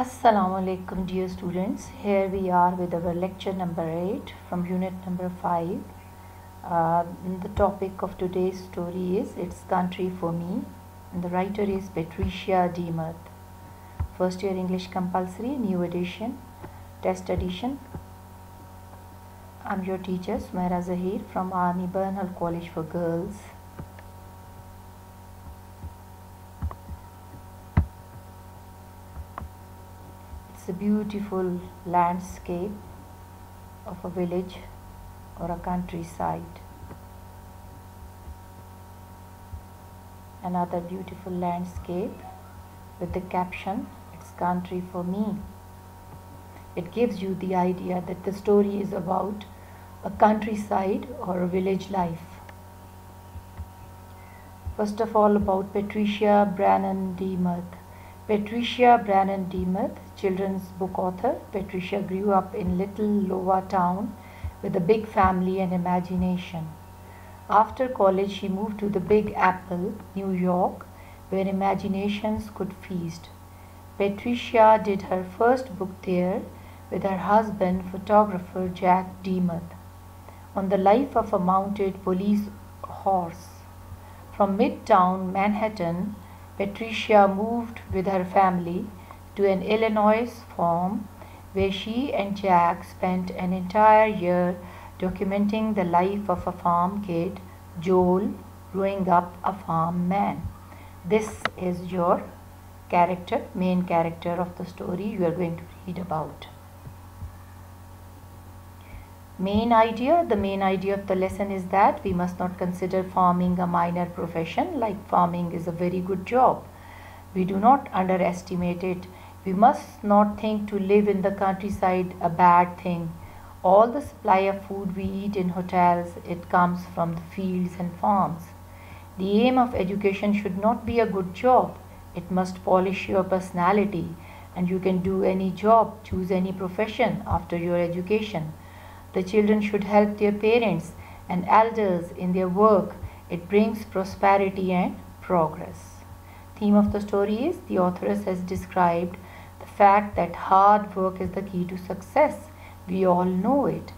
Assalamu alaikum dear students. Here we are with our lecture number 8 from unit number 5. The topic of today's story is It's Country for Me, and the writer is Patricia Demuth. First year English compulsory, new edition, test edition. I'm your teacher Sumaira Zahir from Army Burnhall College for Girls. It's a beautiful landscape of a village or a countryside. Another beautiful landscape with the caption, It's Country for Me. It gives you the idea that the story is about a countryside or a village life. First of all, about Patricia Brannan Demuth. Patricia Brannan Demuth, children's book author. Patricia grew up in little Iowa town with a big family and imagination. After college, she moved to the Big Apple, New York, where imaginations could feast. Patricia did her first book there with her husband, photographer Jack Demuth, on the life of a mounted police horse. From Midtown Manhattan, Patricia moved with her family to an Illinois farm where she and Jack spent an entire year documenting the life of a farm kid, Joel, growing up a farm man. This is your main character of the story you are going to read about. The main idea of the lesson is that we must not consider farming a minor profession, like farming is a very good job. We do not underestimate it. We must not think to live in the countryside a bad thing. All the supply of food we eat in hotels, it comes from the fields and farms. The aim of education should not be a good job. It must polish your personality, and you can do any job, choose any profession after your education. The children should help their parents and elders in their work. It brings prosperity and progress. Theme of the story is the authoress has described the fact that hard work is the key to success. We all know it.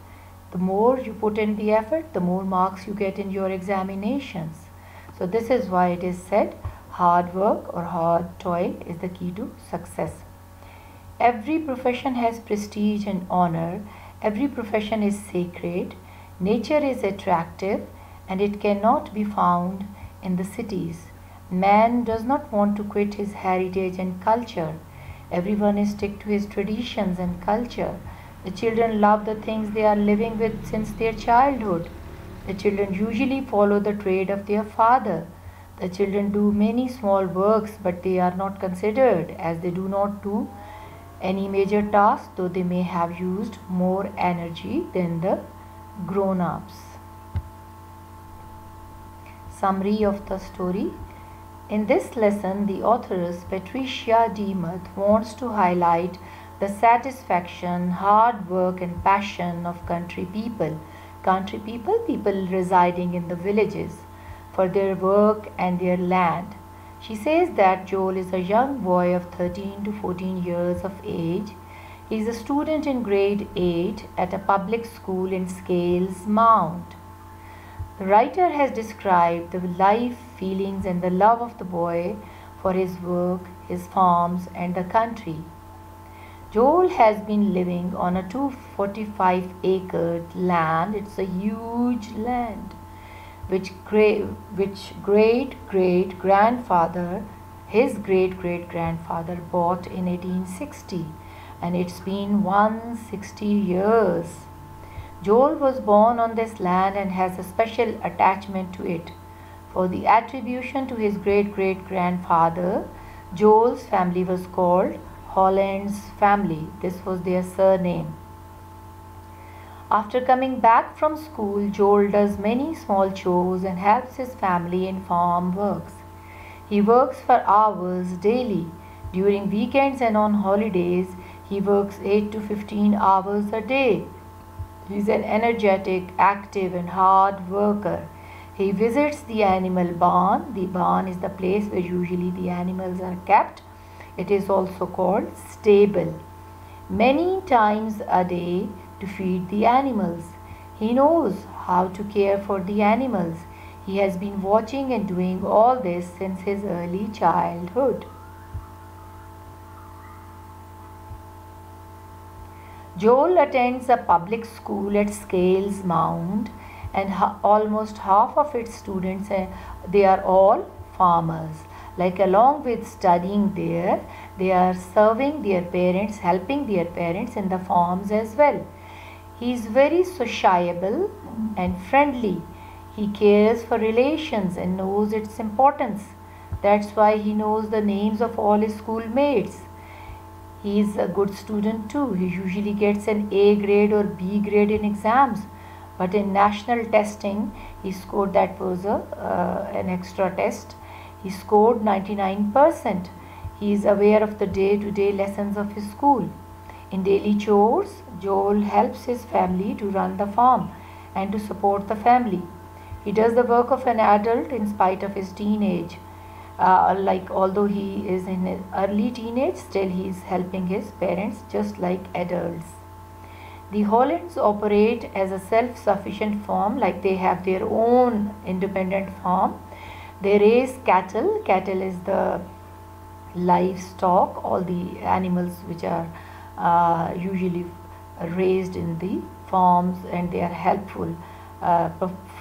The more you put in the effort, the more marks you get in your examinations. So this is why it is said hard work or hard toil is the key to success. Every profession has prestige and honor. Every profession is sacred. Nature is attractive and it cannot be found in the cities. Man does not want to quit his heritage and culture. Everyone is stick to his traditions and culture. The children love the things they are living with since their childhood. The children usually follow the trade of their father. The children do many small works, but they are not considered, as they do not do any major task, though they may have used more energy than the grown-ups. Summary of the story. In this lesson, the authoress Patricia Demuth wants to highlight the satisfaction, hard work and passion of country people. Country people, people residing in the villages, for their work and their land. She says that Joel is a young boy of 13 to 14 years of age. He is a student in grade 8 at a public school in Scales Mount. The writer has described the life, feelings and the love of the boy for his work, his farms and the country. Joel has been living on a 245-acre land. It's a huge land which great-great-grandfather, his great-great-grandfather bought in 1860, and it's been 160 years. Joel was born on this land and has a special attachment to it. For the attribution to his great-great-grandfather, Joel's family was called Holland's family. This was their surname. After coming back from school, Joel does many small chores and helps his family in farm works. He works for hours daily. During weekends and on holidays, he works 8 to 15 hours a day. He is an energetic, active and hard worker. He visits the animal barn. The barn is the place where usually the animals are kept. It is also called stable. Many times a day to feed the animals. He knows how to care for the animals. He has been watching and doing all this since his early childhood. Joel attends a public school at Scales Mount, and almost half of its students they are all farmers. Like, along with studying there, they are serving their parents, helping their parents in the farms as well. He is very sociable and friendly. He cares for relations and knows its importance. That's why he knows the names of all his schoolmates. He is a good student too. He usually gets an A grade or B grade in exams. But in national testing, he scored, that was an extra test. He scored 99%. He is aware of the day-to-day lessons of his school. In daily chores, Joel helps his family to run the farm and to support the family. He does the work of an adult in spite of his teenage. Although he is in his early teenage, still he is helping his parents just like adults. The Hollands operate as a self-sufficient farm, like they have their own independent farm. They raise cattle. Cattle is the livestock, all the animals which are usually raised in the farms, and they are helpful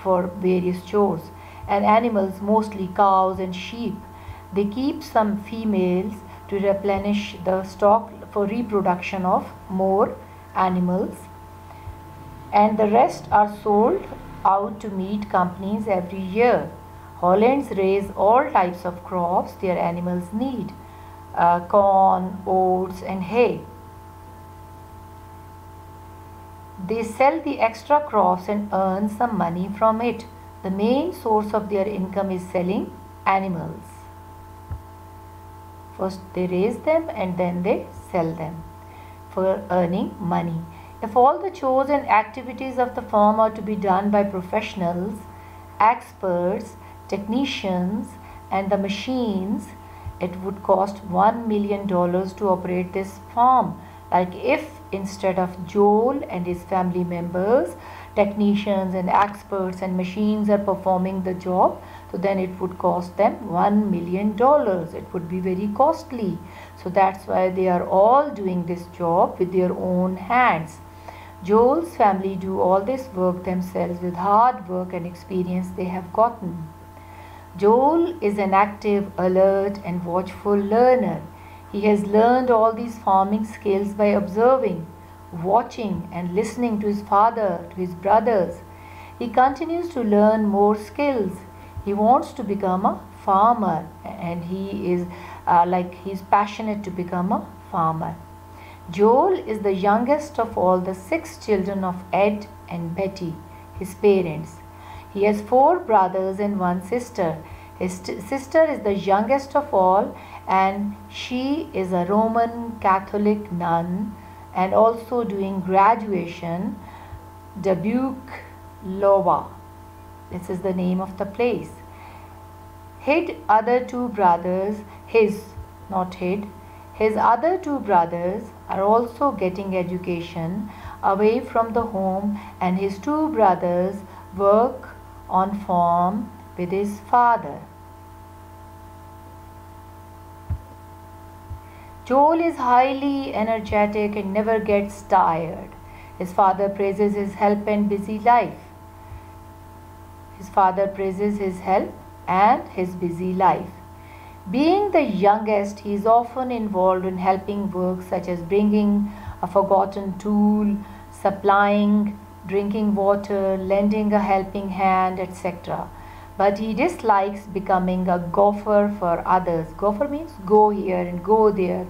for various chores. And animals, mostly cows and sheep. They keep some females to replenish the stock for reproduction of more animals, and the rest are sold out to meat companies every year. Hollands raise all types of crops their animals need, corn, oats and hay. They sell the extra crops and earn some money from it. The main source of their income is selling animals. First they raise them and then they sell them for earning money. If all the chores and activities of the farm are to be done by professionals, experts, technicians and the machines, it would cost $1 million to operate this farm. Like, if instead of Joel and his family members, technicians and experts and machines are performing the job, so then it would cost them $1 million. It would be very costly. So that's why they are all doing this job with their own hands. Joel's family do all this work themselves with hard work and experience they have gotten. Joel is an active, alert and watchful learner. He has learned all these farming skills by observing, watching and listening to his father, to his brothers. He continues to learn more skills. He wants to become a farmer, and he is he's passionate to become a farmer. Joel is the youngest of all the 6 children of Ed and Betty, his parents. He has 4 brothers and 1 sister. His sister is the youngest of all, and she is a Roman Catholic nun and also doing graduation, Dubuque, Iowa. This is the name of the place. His other 2 brothers are also getting education away from the home, and his 2 brothers work on farm with his father. Joel is highly energetic and never gets tired. His father praises his help and busy life. Being the youngest, he is often involved in helping work such as bringing a forgotten tool, supplying drinking water, lending a helping hand, etc. But he dislikes becoming a gopher for others. Gopher means go here and go there,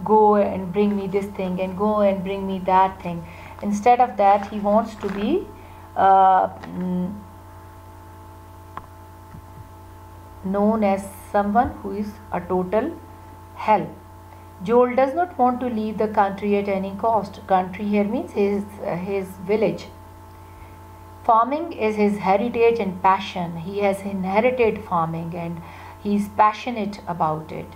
go and bring me this thing and go and bring me that thing. Instead of that, he wants to be known as someone who is a total help. Joel does not want to leave the country at any cost. Country here means his village. Farming is his heritage and passion. He has inherited farming and he is passionate about it.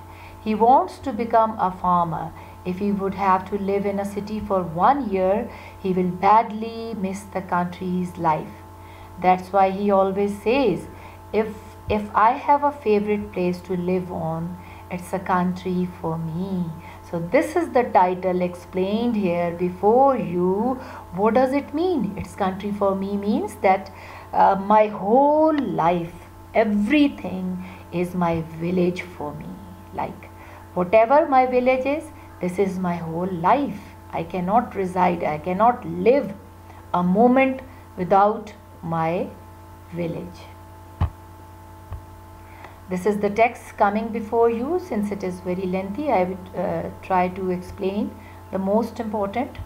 He wants to become a farmer. If he would have to live in a city for 1 year, he will badly miss the country's life. That's why he always says, if I have a favorite place to live on, it's a country for me. So this is the title explained here before you. What does it mean? It's country for me means that my whole life, everything is my village for me. Like whatever my village is, this is my whole life. I cannot reside, I cannot live a moment without my village. This is the text coming before you. Since it is very lengthy, I would try to explain the most important,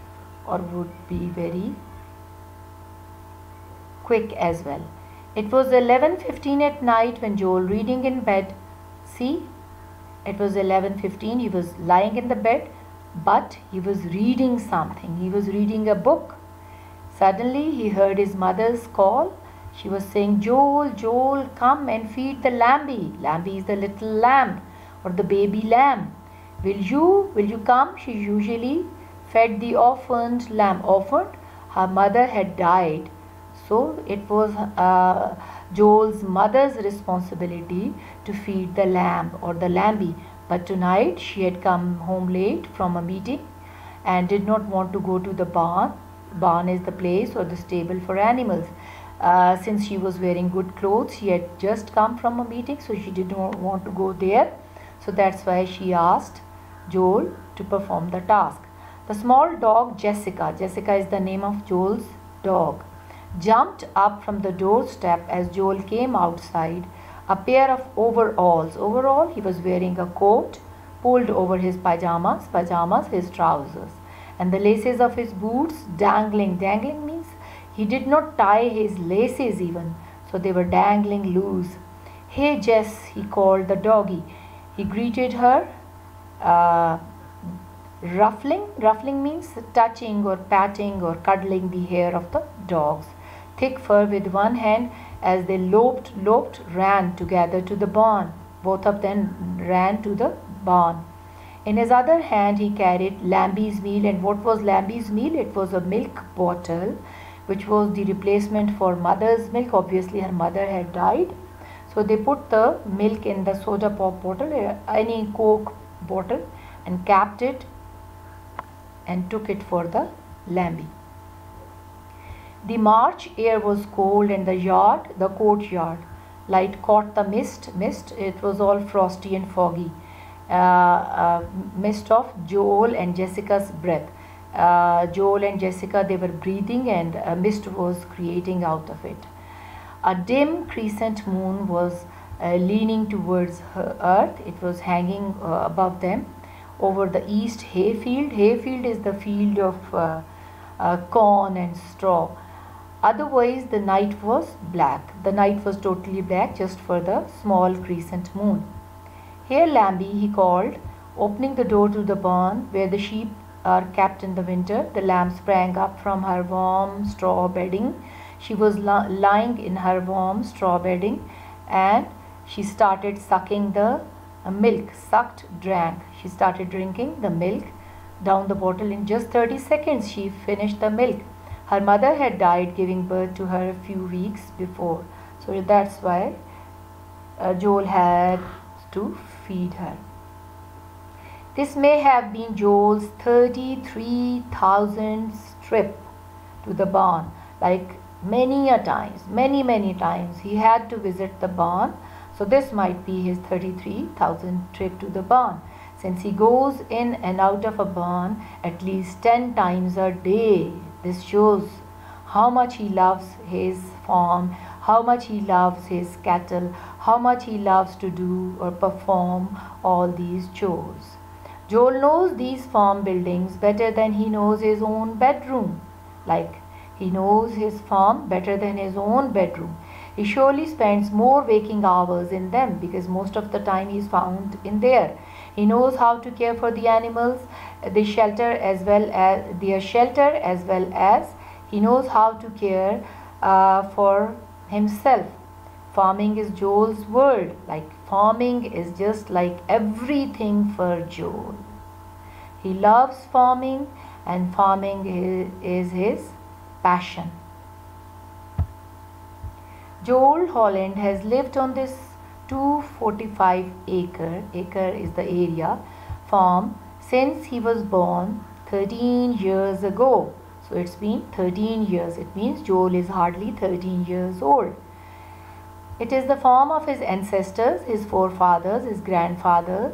or would be very quick as well. It was 11:15 at night when Joel, reading in bed, see, it was 11:15, he was lying in the bed, but he was reading something. He was reading a book. Suddenly he heard his mother's call. She was saying, Joel, Joel, come and feed the lambie. Lambie is the little lamb or the baby lamb. Will you come? She usually fed the orphaned lamb. Orphaned? Her mother had died. So it was Joel's mother's responsibility to feed the lamb or the lambie. But tonight she had come home late from a meeting and did not want to go to the barn. Barn is the place or the stable for animals. Since she was wearing good clothes, she had just come from a meeting, so she did not want to go there. So that's why she asked Joel to perform the task. The small dog Jessica, Jessica is the name of Joel's dog, jumped up from the doorstep as Joel came outside. A pair of overalls. Overall, he was wearing a coat pulled over his pajamas, his trousers, and the laces of his boots dangling. Dangling means he did not tie his laces even, so they were dangling loose. Hey Jess, he called the doggie. He greeted her, ruffling. Ruffling means touching or patting or cuddling the hair of the dogs. Thick fur with one hand as they loped, ran together to the barn. Both of them ran to the barn. In his other hand, he carried Lambie's meal. And what was Lambie's meal? It was a milk bottle, which was the replacement for mother's milk. Obviously, her mother had died. So they put the milk in the soda pop bottle, any Coke bottle, and capped it and took it for the lambie. The March air was cold and the courtyard light caught the mist. It was all frosty and foggy. Mist of Joel and Jessica's breath. Joel and Jessica, they were breathing, and a mist was creating out of it. A dim crescent moon was leaning towards earth. It was hanging above them over the east hayfield. Hayfield is the field of corn and straw. Otherwise, the night was black. The night was totally black just for the small crescent moon. Here, Lambie, he called, opening the door to the barn where the sheep are kept in the winter. The lamb sprang up from her warm straw bedding. She was lying in her warm straw bedding, and she started sucking the milk. Drank. She started drinking the milk down the bottle. In just 30 seconds, she finished the milk. Her mother had died giving birth to her a few weeks before. So that's why Joel had to feed her. This may have been Joel's 33,000th trip to the barn. Like many times he had to visit the barn. So this might be his 33,000th trip to the barn, since he goes in and out of a barn at least 10 times a day. This shows how much he loves his farm, how much he loves his cattle, how much he loves to do or perform all these chores. Joel knows these farm buildings better than he knows his own bedroom. Like he knows his farm better than his own bedroom. He surely spends more waking hours in them because most of the time he is found in there. He knows how to care for the animals, their shelter as well as he knows how to care for himself. Farming is Joel's world. Like farming is just like everything for Joel. He loves farming and farming is his passion. Joel Holland has lived on this 245 acre is the area, farm since he was born 13 years ago. So it's been 13 years. It means Joel is hardly 13 years old. It is the farm of his ancestors, his forefathers, his grandfather,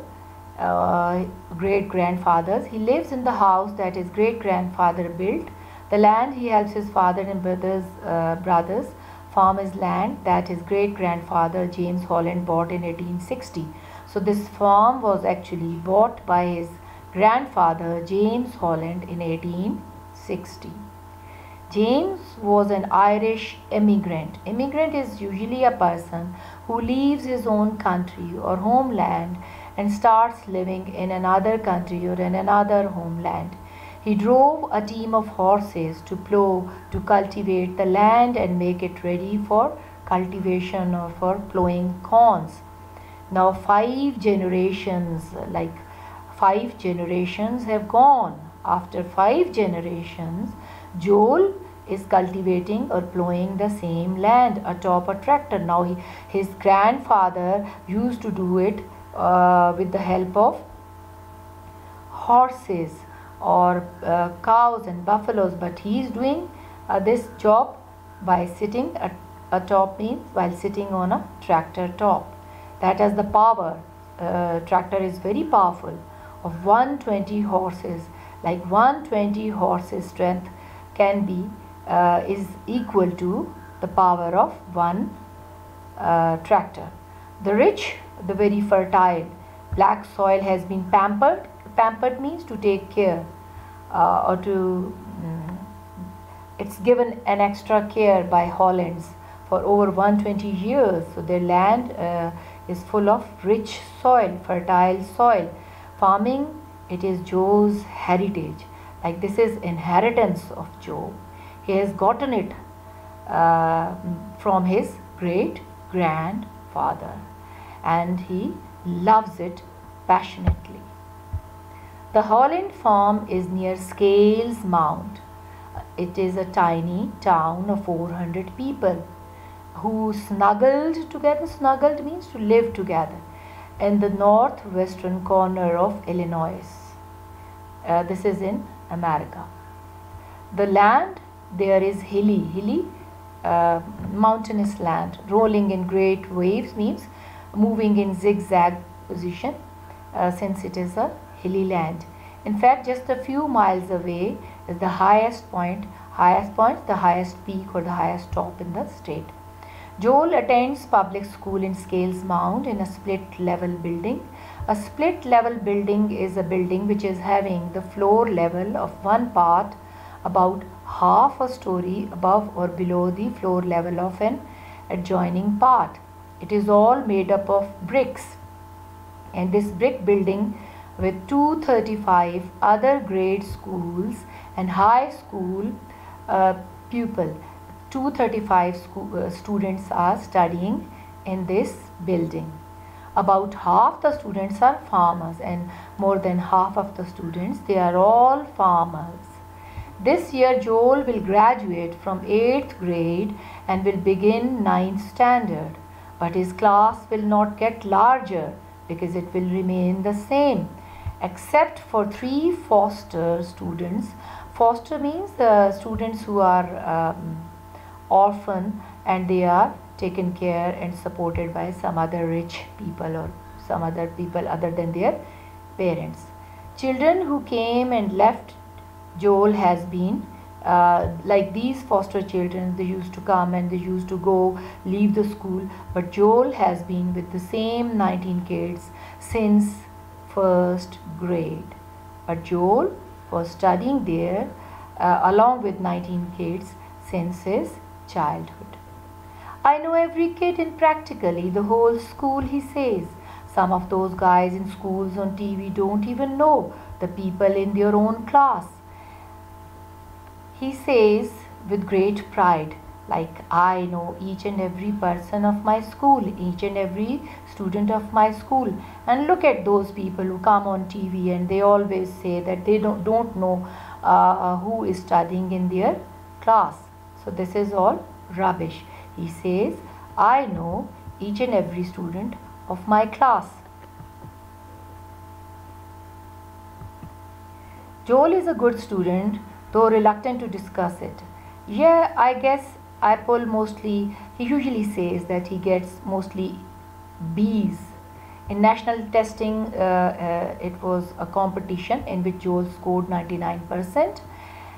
great-grandfathers. He lives in the house that his great-grandfather built. The land he helps his father and brothers farm is land that his great-grandfather James Holland bought in 1860. So this farm was actually bought by his grandfather James Holland in 1860. James was an Irish immigrant. Immigrant is usually a person who leaves his own country or homeland and starts living in another country or in another homeland. He drove a team of horses to plow, to cultivate the land and make it ready for cultivation or for plowing corns. Now 5 generations have gone. After 5 generations, Joel is cultivating or plowing the same land atop a tractor. Now his grandfather used to do it with the help of horses or cows and buffaloes, but he is doing this job by sitting atop, means while sitting on a tractor top. That has the power. Tractor is very powerful, of 120 horses. Like 120 horses strength can be is equal to the power of one tractor. The rich, the very fertile black soil has been pampered. Pampered means to take care or to it's given an extra care by Hollands for over 120 years. So their land is full of rich soil, fertile soil. Farming, it is Joe's heritage. Like this is inheritance of Joe. He has gotten it from his great grandfather and he loves it passionately. The Holland farm is near Scales Mount. It is a tiny town of 400 people who snuggled together. Snuggled means to live together in the northwestern corner of Illinois. This is in America. The land there is hilly, mountainous land, rolling in great waves, means moving in zigzag position since it is a hilly land. In fact, just a few miles away is the highest point, the highest peak or the highest top in the state. Joel attends public school in Scales Mount in a split level building. A split level building is a building which is having the floor level of one part about half a story above or below the floor level of an adjoining part. It is all made up of bricks, and this brick building with 235 other grade schools and high school pupil. 235 students are studying in this building. About half the students are farmers and more than half of the students, they are all farmers. This year Joel will graduate from 8th grade and will begin 9th standard. But his class will not get larger because it will remain the same except for 3 foster students. Foster means the students who are orphan and they are taken care and supported by some other rich people or some other people other than their parents. Children who came and left Joel has been like these foster children, they used to come and they used to go, leave the school, but Joel has been with the same 19 kids since 1st grade. But Joel was studying there along with 19 kids since his childhood. I know every kid in practically the whole school, he says. Some of those guys in schools on TV don't even know the people in their own class. He says with great pride, Like I know each and every person of my school, each and every student of my school. And look at those people who come on TV and they always say that they don't know who is studying in their class. So this is all rubbish. He says, I know each and every student of my class. Joel is a good student, though reluctant to discuss it. Yeah, I guess I pull mostly, he usually says that he gets mostly B's. In national testing, it was a competition in which Joel scored 99%,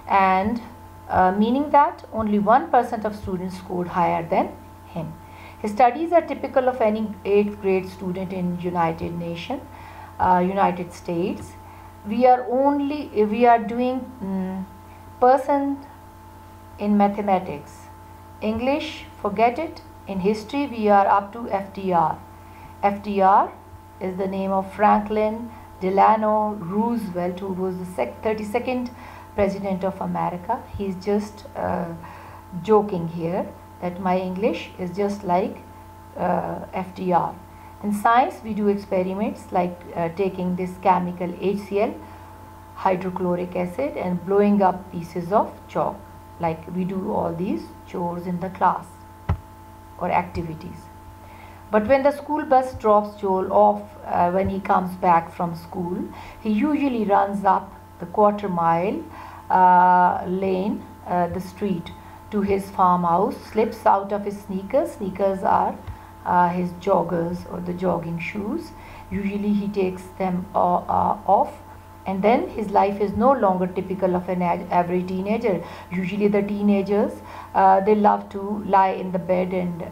and meaning that only 1% of students scored higher than him. His studies are typical of any 8th grade student in United States. We are doing percent in mathematics. English, forget it. In history, we are up to FDR. FDR is the name of Franklin Delano Roosevelt, who was the 32nd President of America. He's just joking here that my English is just like FDR. In science, we do experiments like taking this chemical HCl, hydrochloric acid, and blowing up pieces of chalk. Like we do all these chores in the class or activities. But when the school bus drops Joel off when he comes back from school, he usually runs up the quarter-mile lane, the street, to his farmhouse, slips out of his sneakers. Sneakers are his joggers or the jogging shoes. Usually he takes them off, and then his life is no longer typical of an average teenager. Usually the teenagers, they love to lie in the bed, and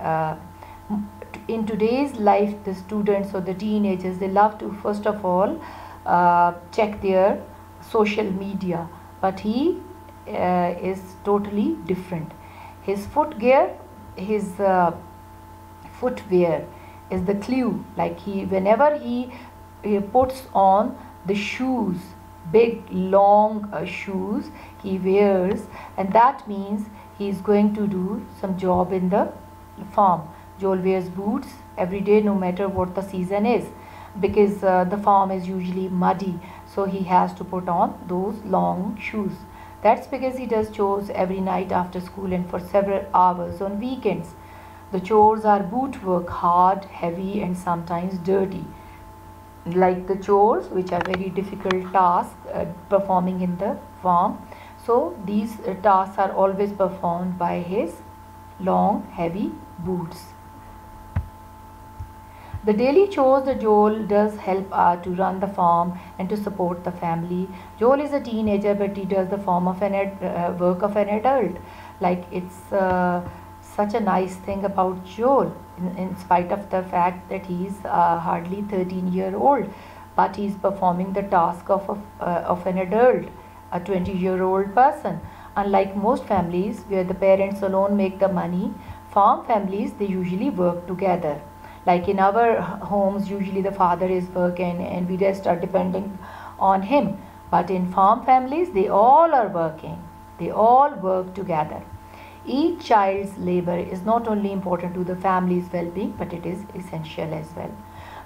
in today's life, the students or the teenagers, they love to first of all check their social media. But he is totally different. His footwear is the clue. Like whenever he puts on the shoes, big long shoes he wears, and that means he is going to do some job in the farm. Joel wears boots every day, no matter what the season is, because the farm is usually muddy, so he has to put on those long shoes. That's because he does chores every night after school and for several hours on weekends. The chores are boot work, hard, heavy, and sometimes dirty. Like the chores, which are very difficult tasks performing in the farm. So these tasks are always performed by his long, heavy boots. The daily chores that Joel does help to run the farm and to support the family. Joel is a teenager, but he does the form of work of an adult. Like it's such a nice thing about Joel, in spite of the fact that he's hardly 13-year-old, but he's performing the task of an adult, a 20-year-old person. Unlike most families where the parents alone make the money, farm families, they usually work together. Like in our homes, usually the father is working and we just are depending on him. But in farm families, they all are working. They all work together. Each child's labor is not only important to the family's well-being, but it is essential as well.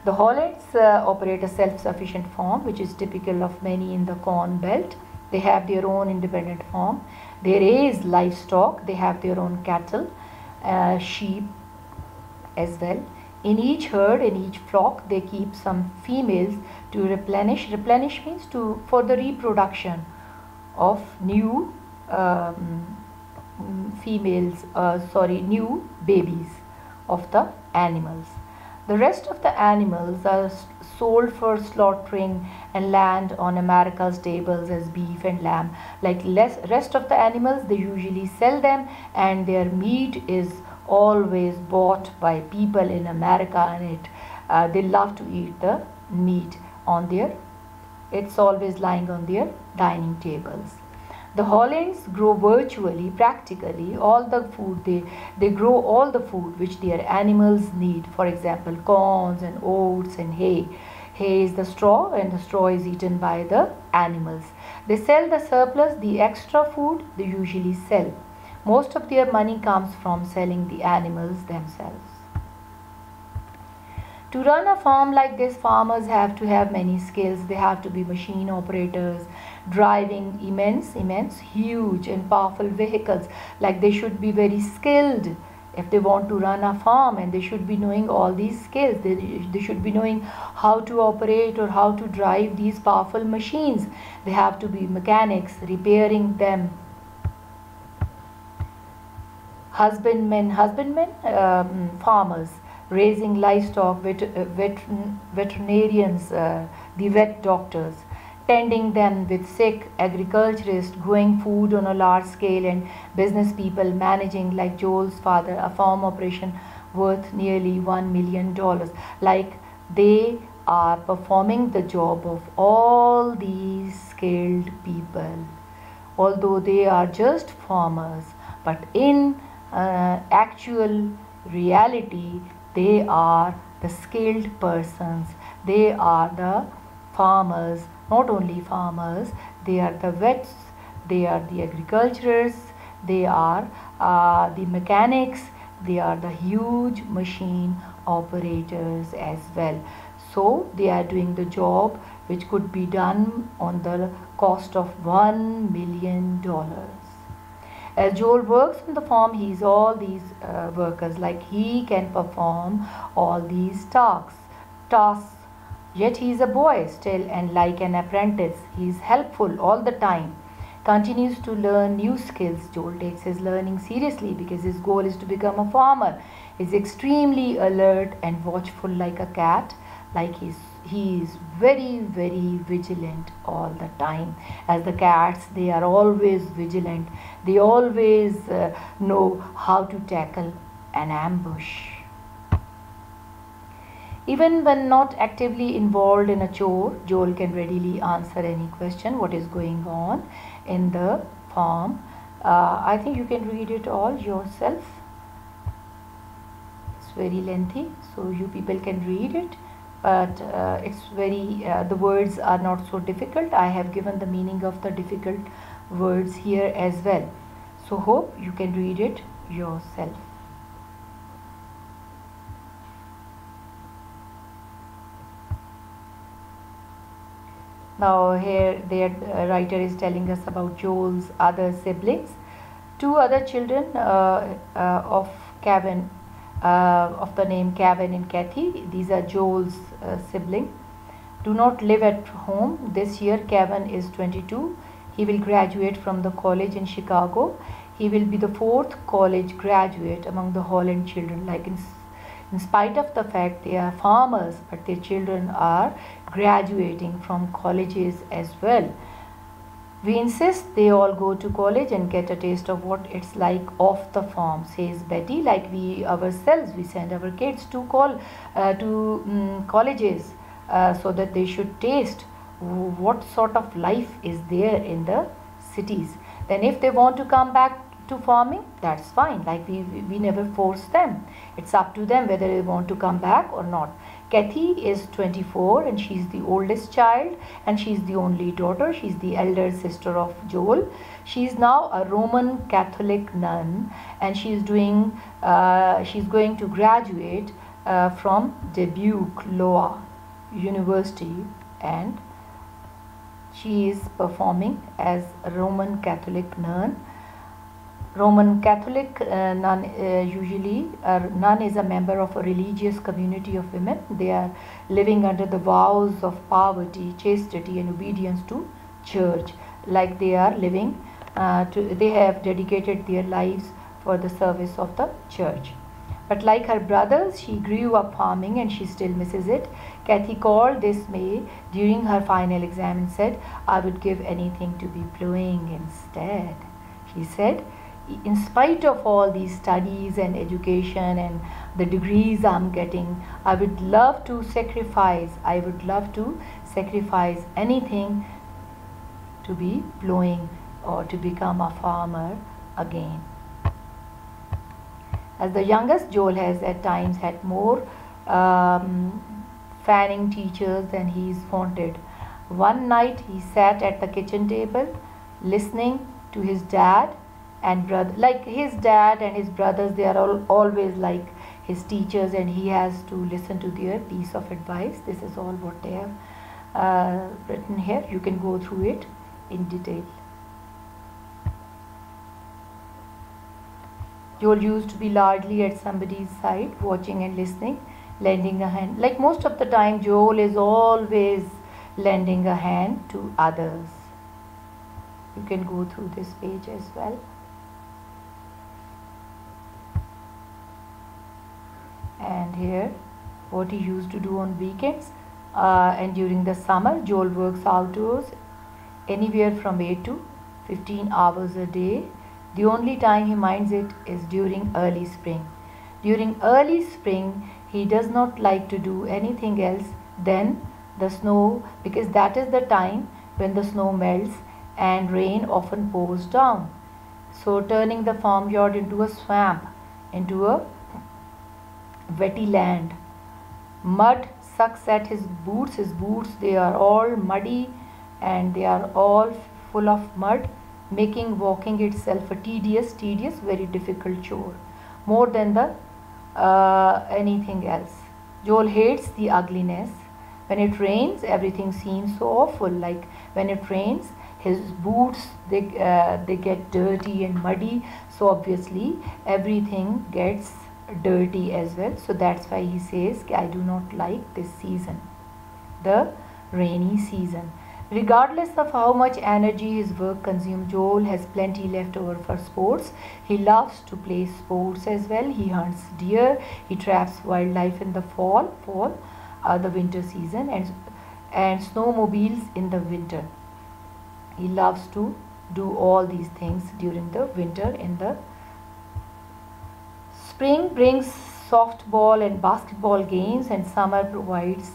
The Hollands operate a self-sufficient farm, which is typical of many in the Corn Belt. They have their own independent farm. They raise livestock. They have their own cattle, sheep as well. In each herd, in each flock, they keep some females to replenish. Replenish means for the reproduction of new new babies of the animals. The rest of the animals are sold for slaughtering and land on America's tables as beef and lamb. Like rest of the animals, they usually sell them, and their meat is always bought by people in America, and they love to eat the meat it's always lying on their dining tables. The Hollands grow practically all the food. They grow all the food which their animals need. For example, corns and oats and hay. Hay is the straw, and the straw is eaten by the animals. They sell the surplus, the extra food they usually sell. Most of their money comes from selling the animals themselves. To run a farm like this, farmers have to have many skills. They have to be machine operators, driving immense, huge and powerful vehicles. Like they should be very skilled if they want to run a farm, and they should be knowing all these skills. They should be knowing how to operate or how to drive these powerful machines. They have to be mechanics, repairing them. Husbandmen, farmers, raising livestock, veterinarians, the vet doctors, tending them with sick, agriculturists, growing food on a large scale, and business people managing, like Joel's father, a farm operation worth nearly $1 million. Like they are performing the job of all these skilled people, although they are just farmers, but in actual reality, they are the skilled persons. They are the farmers, not only farmers, they are the vets, they are the agriculturists, they are the mechanics, they are the huge machine operators as well. So they are doing the job which could be done on the cost of $1 million. As Joel works on the farm, he is all these workers, like he can perform all these tasks. Yet he is a boy still, and like an apprentice, he is helpful all the time, continues to learn new skills. Joel takes his learning seriously because his goal is to become a farmer. He is extremely alert and watchful like a cat, like he is very vigilant all the time. As the cats, they are always vigilant. They always know how to tackle an ambush. Even when not actively involved in a chore, Joel can readily answer any question what is going on in the farm. I think you can read it all yourself. It's very lengthy, so you people can read it, but it's very the words are not so difficult. I have given the meaning of the difficult words here as well, so hope you can read it yourself. Now here the writer is telling us about Joel's other siblings. Two other children of Kevin, of the name Kevin and Kathy. These are Joel's siblings. Do not live at home. This year Kevin is 22. He will graduate from the college in Chicago. He will be the fourth college graduate among the Holland children. Like in spite of the fact they are farmers, but their children are graduating from colleges as well. We insist they all go to college and get a taste of what it's like off the farm, says Betty. Like we ourselves, we send our kids to colleges so that they should taste what sort of life is there in the cities. Then if they want to come back to farming, that's fine. Like we never force them. It's up to them whether they want to come back or not. Kathy is 24 and she's the oldest child, and she's the only daughter. She's the elder sister of Joel. She's now a Roman Catholic nun, and she's going to graduate from Dubuque Law University, and she is performing as a Roman Catholic nun. Roman Catholic nun nun is a member of a religious community of women. They are living under the vows of poverty, chastity, and obedience to church. Like they are living, they have dedicated their lives for the service of the church. But like her brothers, she grew up farming and she still misses it. Kathy called this May during her final exam and said, "I would give anything to be plowing instead." She said, "In spite of all these studies and education and the degrees I'm getting, I would love to sacrifice anything to be plowing or to become a farmer again." As the youngest, Joel has at times had more fanning teachers than he's wanted. One night he sat at the kitchen table listening to his dad and brother, like his dad and his brothers, they are always like his teachers, and he has to listen to their piece of advice. This is all what they have written here. You can go through it in detail. Joel used to be largely at somebody's side, watching and listening, lending a hand. Like most of the time, Joel is always lending a hand to others. You can go through this page as well. And here, what he used to do on weekends and during the summer. Joel works outdoors anywhere from 8 to 15 hours a day. The only time he minds it is during early spring. During early spring, he does not like to do anything else than the snow, because that is the time when the snow melts and rain often pours down. So turning the farmyard into a swamp, into a wetty land. Mud sucks at his boots. His boots, they are all muddy and they are all full of mud, making walking itself a tedious, very difficult chore, more than the anything else. Joel hates the ugliness. When it rains, everything seems so awful. Like when it rains, his boots, they get dirty and muddy. So obviously everything gets dirty as well. So that's why he says, I do not like this season, the rainy season. Regardless of how much energy his work consumes, Joel has plenty left over for sports. He loves to play sports as well. He hunts deer, he traps wildlife in the the winter season, and snowmobiles in the winter. He loves to do all these things during the winter. In the spring brings softball and basketball games, and summer provides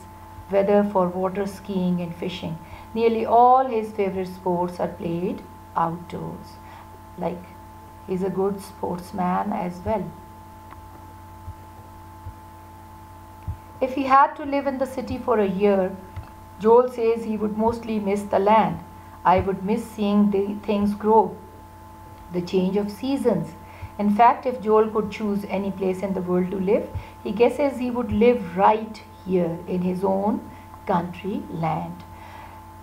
weather for water skiing and fishing. Nearly all his favorite sports are played outdoors. Like, he's a good sportsman as well. If he had to live in the city for a year, Joel says he would mostly miss the land. I would miss seeing the things grow, the change of seasons. In fact, if Joel could choose any place in the world to live, he guesses he would live right here in his own country land.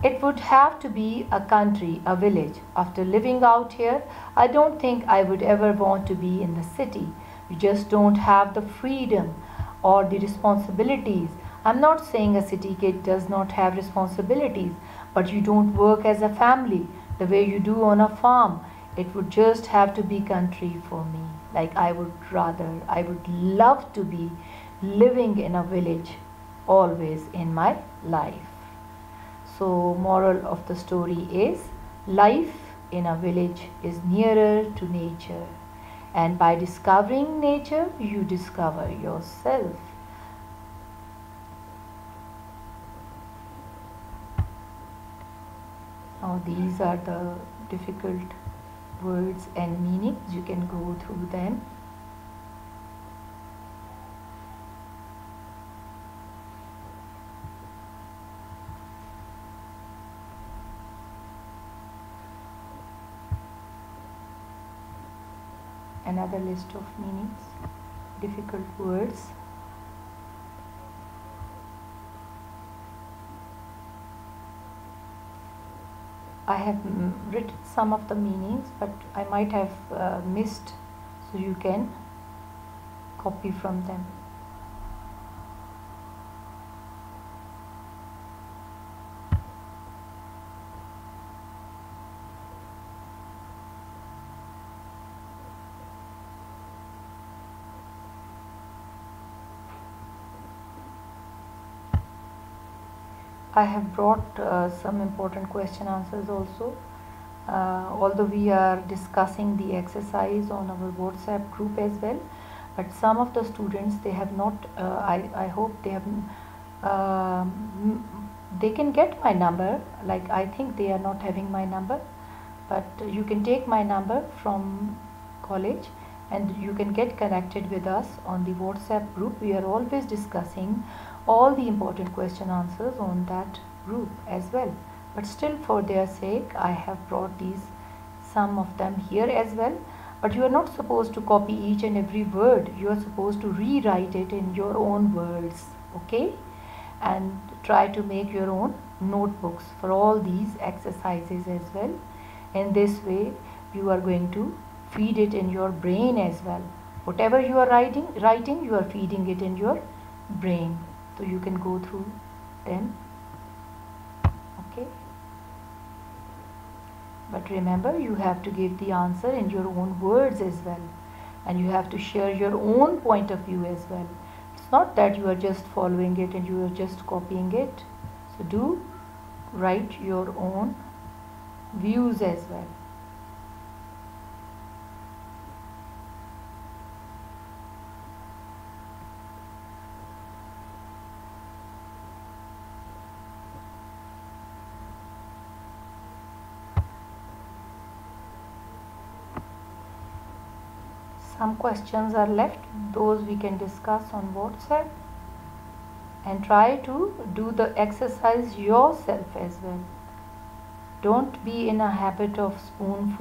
It would have to be a country, a village. After living out here, I don't think I would ever want to be in the city. You just don't have the freedom or the responsibilities. I'm not saying a city kid does not have responsibilities, but you don't work as a family the way you do on a farm. It would just have to be country for me. Like, I would love to be living in a village always in my life. So moral of the story is, life in a village is nearer to nature, and by discovering nature you discover yourself. Now these are the difficult words and meanings. You can go through them. Another list of meanings, difficult words. I have written some of the meanings, but I might have missed, so you can copy from them. I have brought some important question answers also. Although we are discussing the exercise on our WhatsApp group as well, but some of the students, they have not, I hope they have, they can get my number. Like, I think they are not having my number, but you can take my number from college and you can get connected with us on the WhatsApp group. We are always discussing all the important question answers on that group as well. But still, for their sake, I have brought these some of them here as well, but you are not supposed to copy each and every word. You are supposed to rewrite it in your own words, okay? And try to make your own notebooks for all these exercises as well. In this way you are going to feed it in your brain as well. Whatever you are writing, you are feeding it in your brain, so you can go through them, okay? But remember, you have to give the answer in your own words as well, and you have to share your own point of view as well. It's not that you are just following it and you are just copying it. So do write your own views as well. Some questions are left, those we can discuss on WhatsApp, and try to do the exercise yourself as well. Don't be in a habit of spoon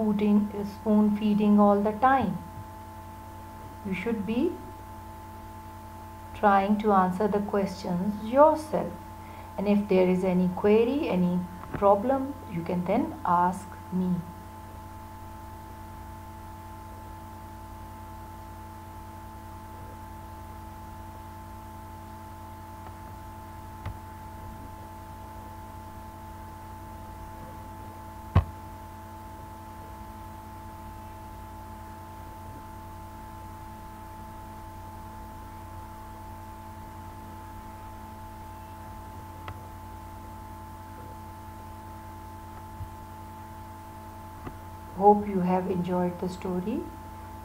feeding all the time. You should be trying to answer the questions yourself, and if there is any query, any problem, you can then ask me. Hope you have enjoyed the story.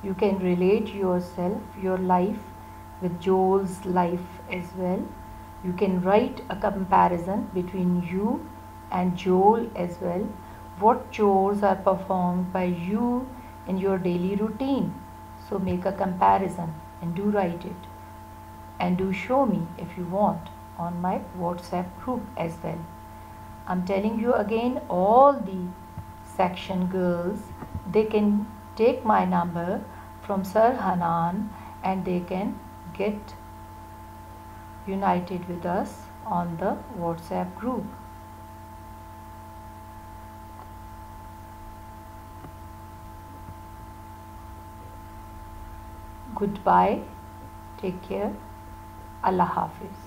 You can relate yourself, your life, with Joel's life as well. You can write a comparison between you and Joel as well. What chores are performed by you in your daily routine? So make a comparison and do write it. And do show me if you want on my WhatsApp group as well. I'm telling you again, all the section girls, they can take my number from Sir Hanan and they can get united with us on the WhatsApp group. Goodbye. Take care. Allah Hafiz.